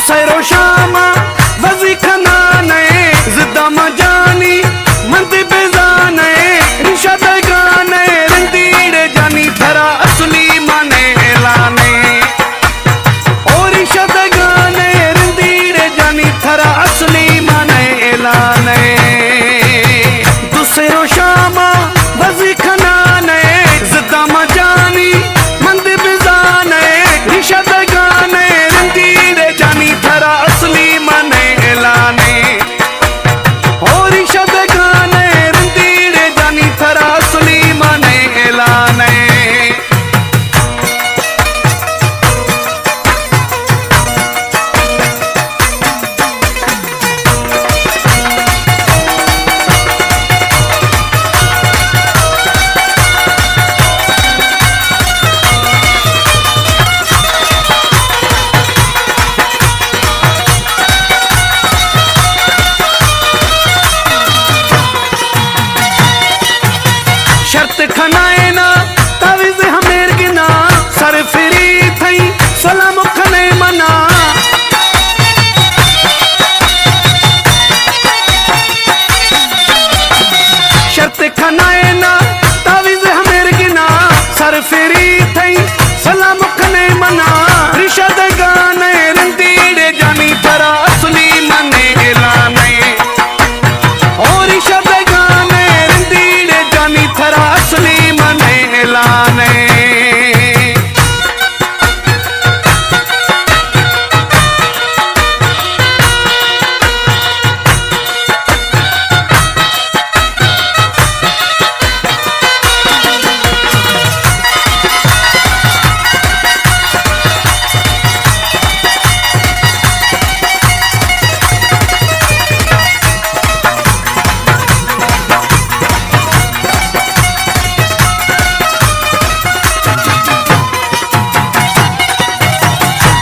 दुसरो शामा वजी खनाने जिद्दा मजानी मंदी बेजाने रिशद गाने रंदीड़े जानी थरा असली माने लाने और रिशद गाने रंदीड़े जानी थरा असली माने लाने दुसरो शामा वजी खनाने जिद्दा मजानी मंदी बेजाने रिशद गाने रंदीड़े जानी थरा असली माने लाने और रिशद गाने रंदीड़े जानी थरा असली माने लाने शर्त खनाए ना तावीज़ हमेर गिना सर फिरी थई सलाम खने मना शर्त खनाए ना तावीज़ हमेर गिना सर फिरी थई सलाम खने मना रिशद गाने रंदीड़े जानी थरा असली मने लाने और रिशद गाने रंदीड़े जानी थरा असली मने लाने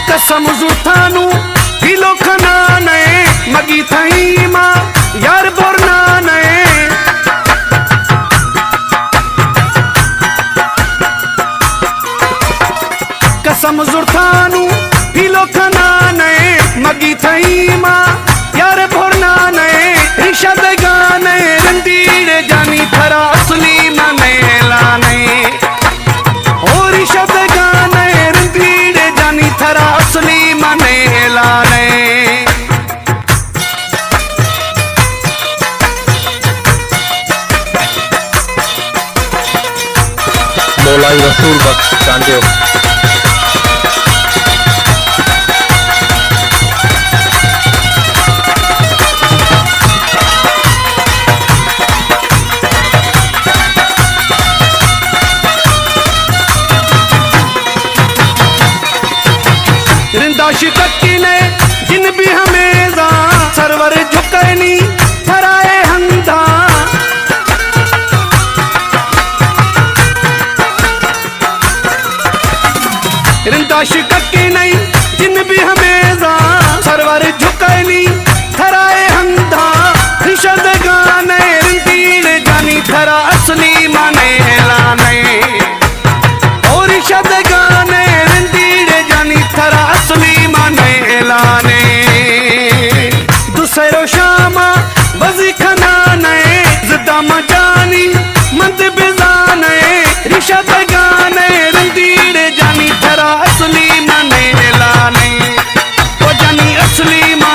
कसम जुठानू किलो खनाने मगी थई मां यार बोरनाने कसम जुठानू किलो खनाने मगी थई मां यार बोरनाने रिशद गाने रंदीड़े जानी थरा असली मने लाने और रिशद गाने रंदीड़े जानी थरा असली मने लाने मौलाई रसूल बख्श चांदियो। रिंदा शिककी ने जिन भी हमेजा सरवर झुकनी थराए हंदा रिंदा शिककी नहीं जिन भी हमेजा सरवर झुकनी थराए हंदा रिशद गाने रंदीड़े जानी थरा असली माने लाने और रिशद गाने रंदीड़े जानी थरा असली माने लाने दुसरो शामा वजी खनाने जिद्दा मजानी मंद बेजाने रिशद गाने रंदीड़े जानी थरा असली माने लाने वो जानी असली माने